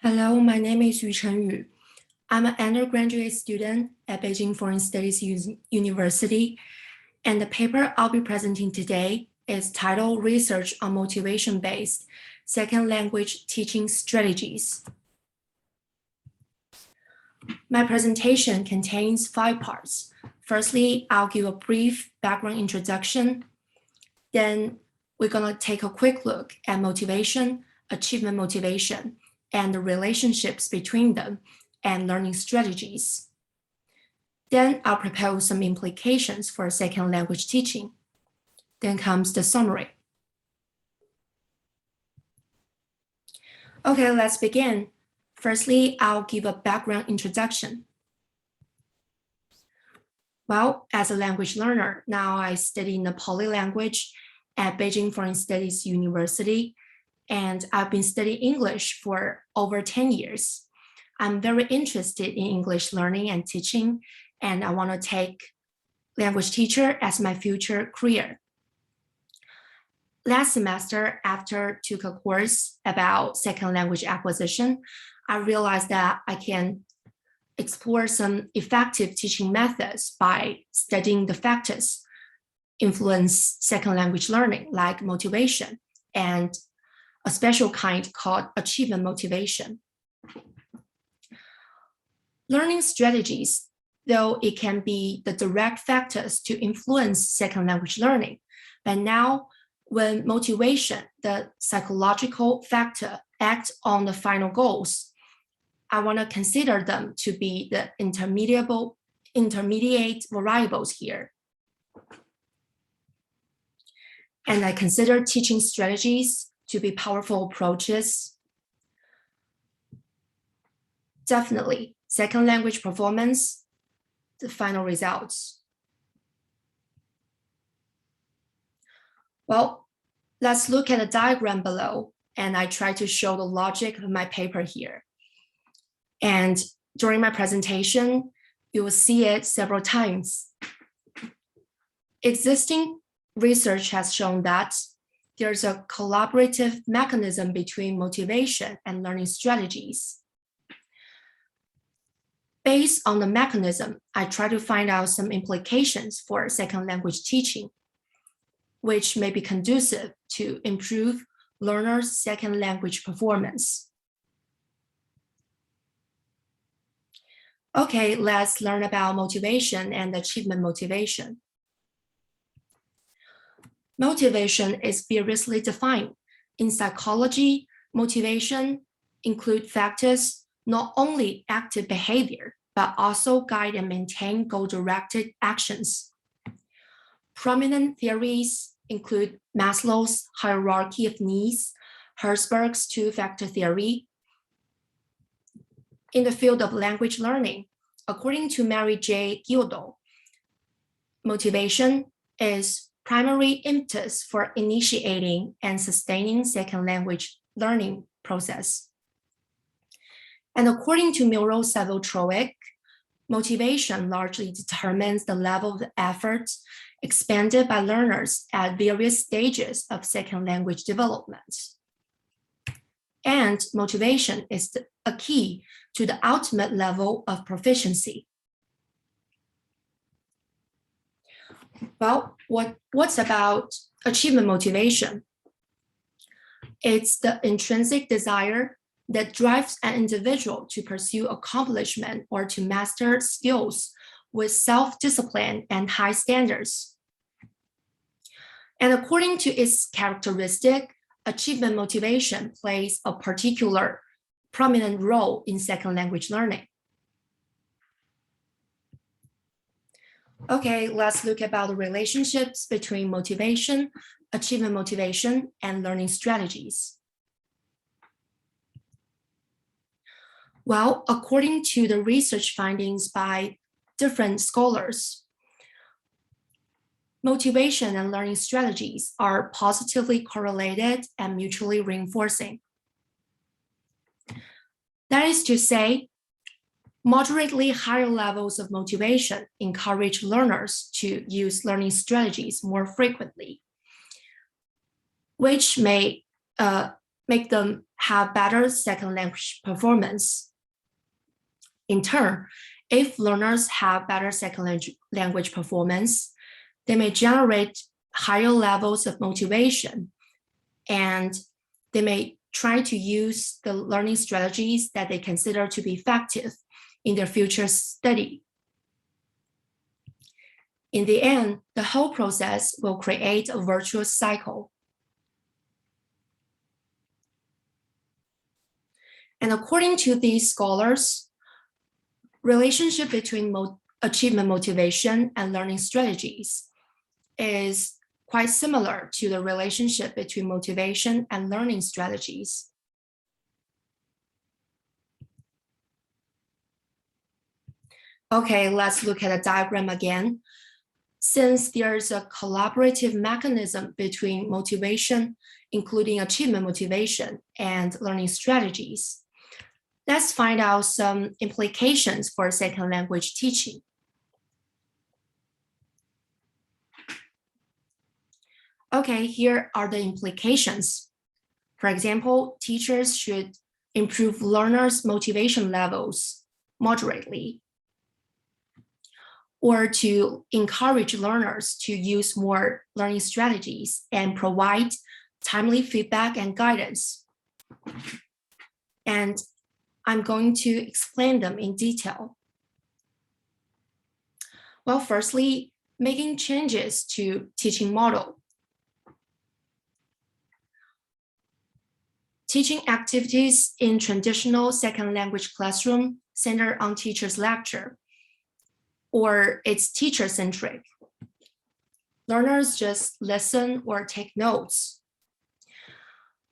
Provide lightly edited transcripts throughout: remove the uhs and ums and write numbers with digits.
Hello, my name is Chenyu. I'm an undergraduate student at Beijing Foreign Studies University, and the paper I'll be presenting today is titled Research on Motivation-Based Second Language Teaching Strategies. My presentation contains 5 parts. Firstly, I'll give a brief background introduction. Then we're going to take a quick look at motivation, achievement motivation, and the relationships between them and learning strategies. Then I'll propose some implications for second language teaching. Then comes the summary. Okay, let's begin. Firstly, I'll give a background introduction. Well, as a language learner, now I study Nepali language at Beijing Foreign Studies University, and I've been studying English for over 10 years. I'm very interested in English learning and teaching, and I want to take language teacher as my future career. Last semester, after took a course about second language acquisition, I realized that I can explore some effective teaching methods by studying the factors influence second language learning, like motivation and a special kind called achievement motivation. Learning strategies, though it can be the direct factors to influence second language learning, but now when motivation, the psychological factor, acts on the final goals, I want to consider them to be the intermediate variables here. And I consider teaching strategies to be powerful approaches. Definitely, second language performance, the final results. Well, let's look at the diagram below, and I try to show the logic of my paper here. And during my presentation, you will see it several times. Existing research has shown that there's a collaborative mechanism between motivation and learning strategies. Based on the mechanism, I try to find out some implications for second language teaching, which may be conducive to improve learners' second language performance. Okay, let's learn about motivation and achievement motivation. Motivation is variously defined. In psychology, motivation includes factors not only active behavior, but also guide and maintain goal-directed actions. Prominent theories include Maslow's hierarchy of needs, Herzberg's two-factor theory. In the field of language learning, according to Mary J. Gildo, motivation is primary impetus for initiating and sustaining second language learning process. And according to Milrow-Saville-Trowick, motivation largely determines the level of effort expended by learners at various stages of second language development. And motivation is a key to the ultimate level of proficiency. Well, what's about achievement motivation? It's the intrinsic desire that drives an individual to pursue accomplishment or to master skills with self-discipline and high standards. And according to its characteristic, achievement motivation plays a particular prominent role in second language learning. Okay, let's look about the relationships between motivation, achievement motivation, and learning strategies. Well, according to the research findings by different scholars, motivation and learning strategies are positively correlated and mutually reinforcing. That is to say, moderately higher levels of motivation encourage learners to use learning strategies more frequently, which may make them have better second language performance. In turn, if learners have better second language performance, they may generate higher levels of motivation, and they may try to use the learning strategies that they consider to be effective in their future study. In the end, the whole process will create a virtuous cycle. And according to these scholars, relationship between achievement motivation and learning strategies is quite similar to the relationship between motivation and learning strategies. Okay, let's look at the diagram again. Since there's a collaborative mechanism between motivation, including achievement motivation and learning strategies, let's find out some implications for second language teaching. Okay, here are the implications. For example, teachers should improve learners' motivation levels moderately, or to encourage learners to use more learning strategies and provide timely feedback and guidance. And I'm going to explain them in detail. Well, firstly, making changes to teaching model. Teaching activities in traditional second language classroom center on teacher's lecture, or it's teacher-centric. Learners just listen or take notes.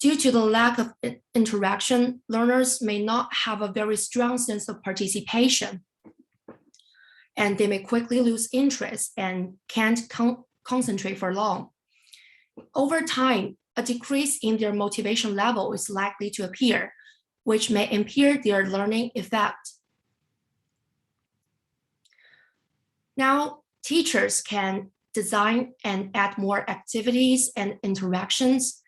Due to the lack of interaction, learners may not have a very strong sense of participation, and they may quickly lose interest and can't concentrate for long. Over time, a decrease in their motivation level is likely to appear, which may impair their learning effect. Now, teachers can design and add more activities and interactions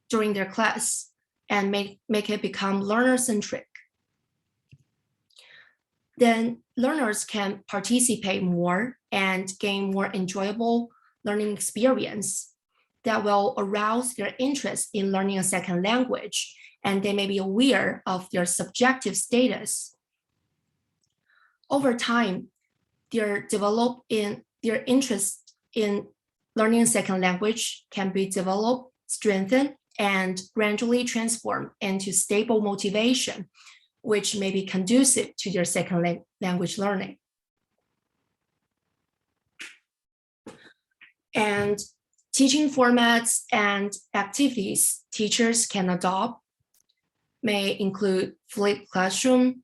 during their class and make it become learner-centric. Then learners can participate more and gain more enjoyable learning experience that will arouse their interest in learning a second language, and they may be aware of their subjective status. Over time, their interest in learning a second language can be developed, strengthened, and gradually transformed into stable motivation, which may be conducive to their second language learning. And teaching formats and activities teachers can adopt may include flipped classroom,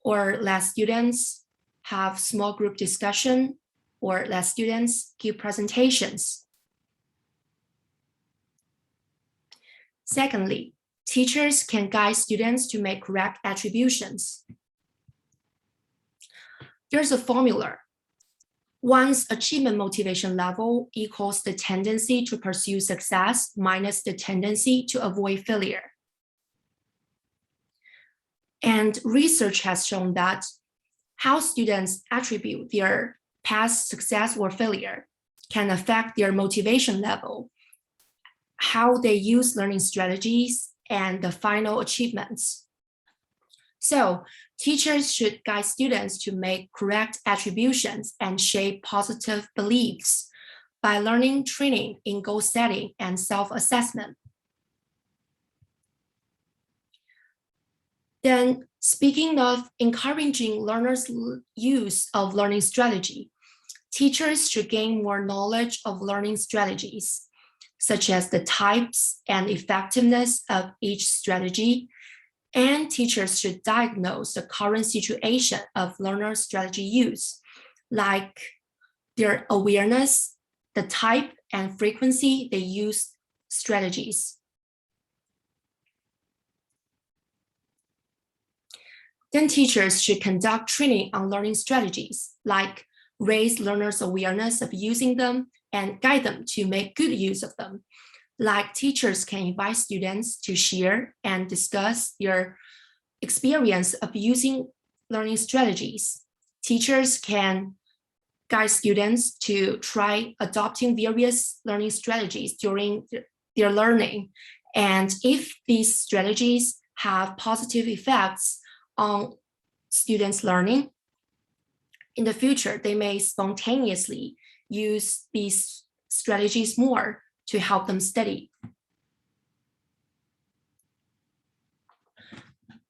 or let students have small group discussion, or let students give presentations. Secondly, teachers can guide students to make correct attributions. There's a formula. One's achievement motivation level equals the tendency to pursue success minus the tendency to avoid failure. And research has shown that how students attribute their past success or failure can affect their motivation level, how they use learning strategies, and the final achievements. So teachers should guide students to make correct attributions and shape positive beliefs by learning training in goal setting and self-assessment. Then, speaking of encouraging learners' use of learning strategy, teachers should gain more knowledge of learning strategies, such as the types and effectiveness of each strategy, and teachers should diagnose the current situation of learner strategy use, like their awareness, the type and frequency they use strategies. Then teachers should conduct training on learning strategies, like raise learners' awareness of using them and guide them to make good use of them, Like teachers can invite students to share and discuss their experience of using learning strategies. Teachers can guide students to try adopting various learning strategies during their learning. And if these strategies have positive effects on students' learning, in the future, they may spontaneously use these strategies more to help them study.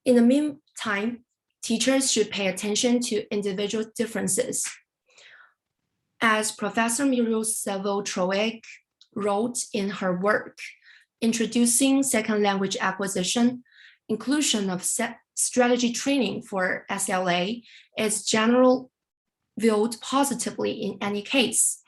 In the meantime, teachers should pay attention to individual differences. As Professor Muriel Saville-Troek wrote in her work, Introducing Second Language Acquisition, inclusion of strategy training for SLA is generally viewed positively in any case.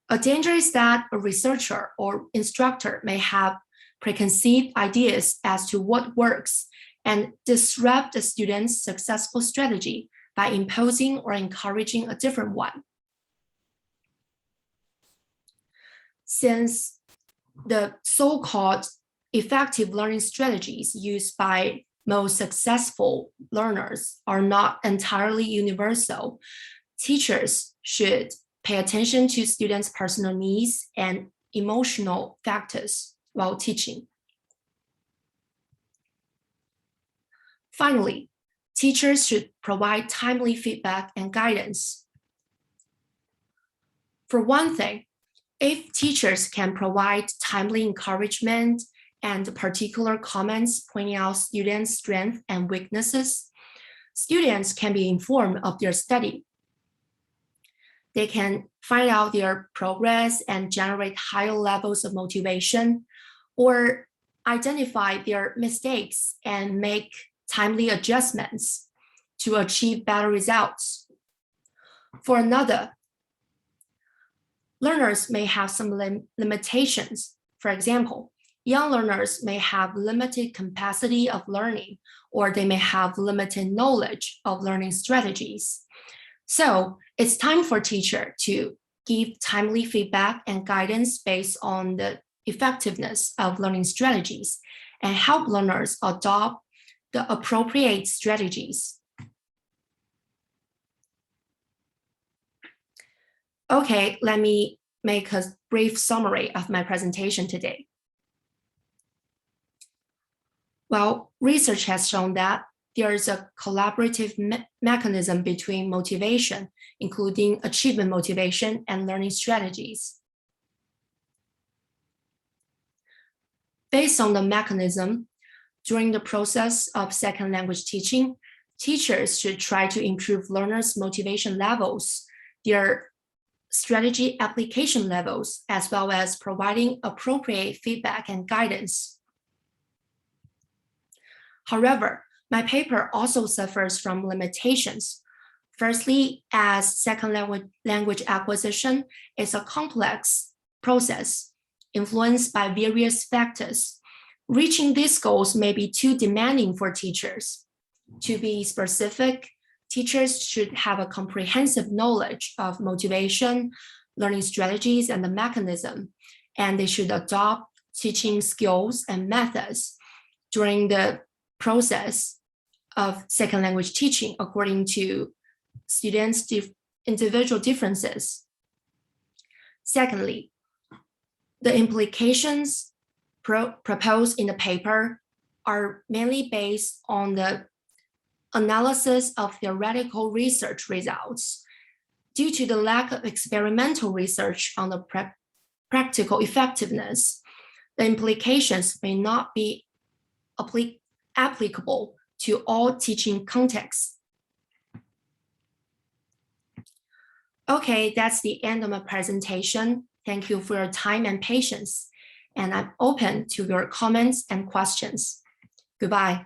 A danger is that a researcher or instructor may have preconceived ideas as to what works and disrupt the student's successful strategy by imposing or encouraging a different one. Since the so-called effective learning strategies used by most successful learners are not entirely universal, teachers should pay attention to students' personal needs and emotional factors while teaching. Finally, teachers should provide timely feedback and guidance. For one thing, if teachers can provide timely encouragement and particular comments pointing out students' strengths and weaknesses, students can be informed of their study. They can find out their progress and generate higher levels of motivation, or identify their mistakes and make timely adjustments to achieve better results. For another, learners may have some limitations. For example, young learners may have limited capacity of learning, or they may have limited knowledge of learning strategies. So it's time for teacher to give timely feedback and guidance based on the effectiveness of learning strategies and help learners adopt the appropriate strategies. Okay, let me make a brief summary of my presentation today. Well, research has shown that there is a collaborative mechanism between motivation, including achievement motivation and learning strategies. Based on the mechanism, during the process of second language teaching, teachers should try to improve learners' motivation levels, their strategy application levels, as well as providing appropriate feedback and guidance. However, my paper also suffers from limitations. Firstly, as second language acquisition is a complex process influenced by various factors. Reaching these goals may be too demanding for teachers. To be specific, teachers should have a comprehensive knowledge of motivation, learning strategies, and the mechanism, and they should adopt teaching skills and methods during the process of second language teaching according to students' individual differences. Secondly, the implications proposed in the paper are mainly based on the analysis of theoretical research results. Due to the lack of experimental research on the practical effectiveness, the implications may not be applicable to all teaching contexts. Okay, that's the end of my presentation. Thank you for your time and patience, and I'm open to your comments and questions. Goodbye.